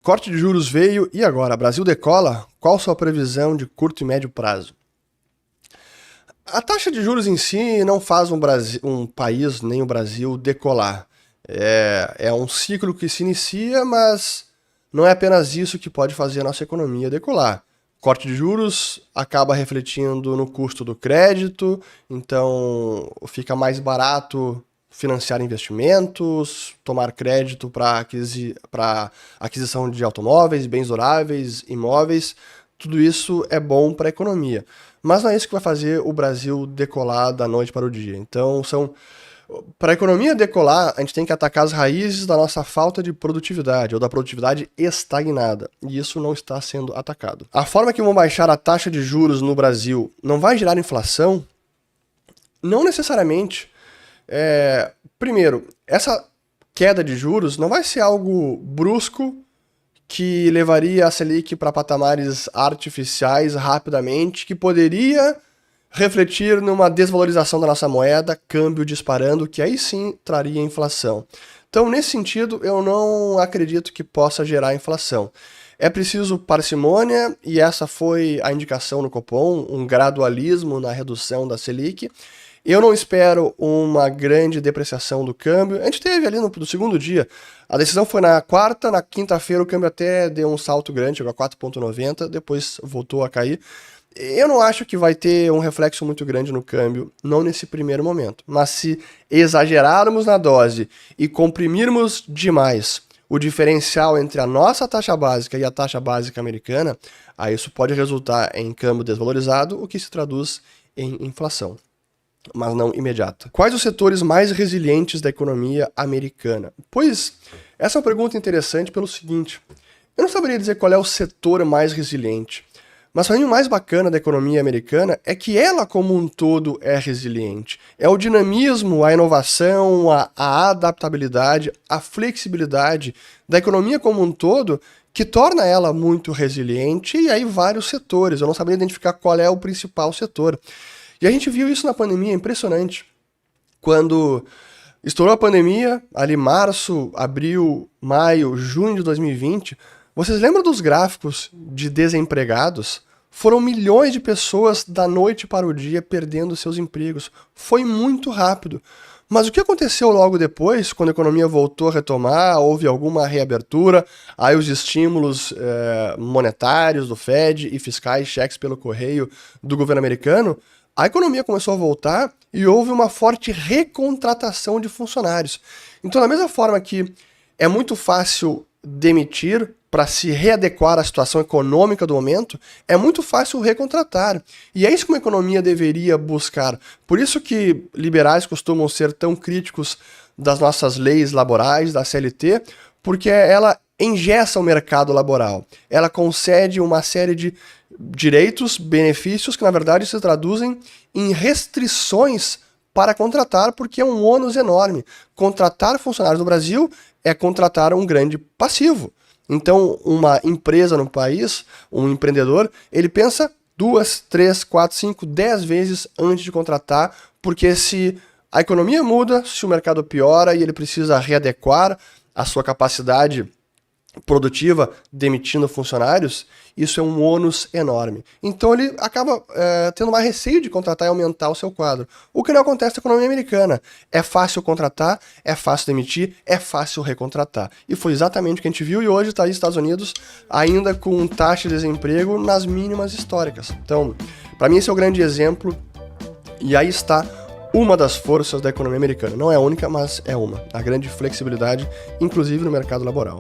Corte de juros veio e agora? Brasil decola? Qual sua previsão de curto e médio prazo? A taxa de juros em si não faz um país, nem o Brasil, decolar. É um ciclo que se inicia, mas não é apenas isso que pode fazer a nossa economia decolar. Corte de juros acaba refletindo no custo do crédito, então fica mais barato financiar investimentos, tomar crédito para aquisição de automóveis, bens duráveis, imóveis. Tudo isso é bom para a economia. Mas não é isso que vai fazer o Brasil decolar da noite para o dia. Então, para a economia decolar, a gente tem que atacar as raízes da nossa falta de produtividade, ou da produtividade estagnada. E isso não está sendo atacado. A forma que vão baixar a taxa de juros no Brasil não vai gerar inflação? Não necessariamente. Primeiro, essa queda de juros não vai ser algo brusco que levaria a Selic para patamares artificiais rapidamente, que poderia refletir numa desvalorização da nossa moeda, câmbio disparando, que aí sim traria inflação. Então, nesse sentido, eu não acredito que possa gerar inflação. É preciso parcimônia, e essa foi a indicação no Copom, um gradualismo na redução da Selic. Eu não espero uma grande depreciação do câmbio. A gente teve ali no segundo dia, a decisão foi na quarta, na quinta-feira o câmbio até deu um salto grande, chegou a 4,90, depois voltou a cair. Eu não acho que vai ter um reflexo muito grande no câmbio, não nesse primeiro momento. Mas se exagerarmos na dose e comprimirmos demais o diferencial entre a nossa taxa básica e a taxa básica americana, aí isso pode resultar em câmbio desvalorizado, o que se traduz em inflação, mas não imediata. Quais os setores mais resilientes da economia americana? Pois, essa é uma pergunta interessante pelo seguinte: eu não saberia dizer qual é o setor mais resiliente, mas para mim o mais bacana da economia americana é que ela como um todo é resiliente. É o dinamismo, a inovação, a adaptabilidade, a flexibilidade da economia como um todo que torna ela muito resiliente, e aí vários setores. Eu não saberia identificar qual é o principal setor. E a gente viu isso na pandemia, impressionante. Quando estourou a pandemia, ali março, abril, maio, junho de 2020, vocês lembram dos gráficos de desempregados? Foram milhões de pessoas da noite para o dia perdendo seus empregos. Foi muito rápido. Mas o que aconteceu logo depois, quando a economia voltou a retomar, houve alguma reabertura, aí os estímulos monetários do Fed e fiscais, cheques pelo correio do governo americano, a economia começou a voltar e houve uma forte recontratação de funcionários. Então, da mesma forma que é muito fácil demitir para se readequar à situação econômica do momento, é muito fácil recontratar. E é isso que uma economia deveria buscar. Por isso que liberais costumam ser tão críticos das nossas leis laborais, da CLT, porque ela engessa o mercado laboral. Ela concede uma série de direitos, benefícios que na verdade se traduzem em restrições para contratar, porque é um ônus enorme. Contratar funcionários no Brasil é contratar um grande passivo. Então, uma empresa no país, um empreendedor, ele pensa 2, 3, 4, 5, 10 vezes antes de contratar, porque se a economia muda, se o mercado piora e ele precisa readequar a sua capacidade produtiva demitindo funcionários, isso é um ônus enorme. Então ele acaba tendo mais receio de contratar e aumentar o seu quadro. O que não acontece na economia americana. É fácil contratar, é fácil demitir, é fácil recontratar. E foi exatamente o que a gente viu, e hoje está aí nos Estados Unidos ainda com taxa de desemprego nas mínimas históricas. Então, para mim esse é o grande exemplo, e aí está uma das forças da economia americana. Não é a única, mas é uma. A grande flexibilidade, inclusive no mercado laboral.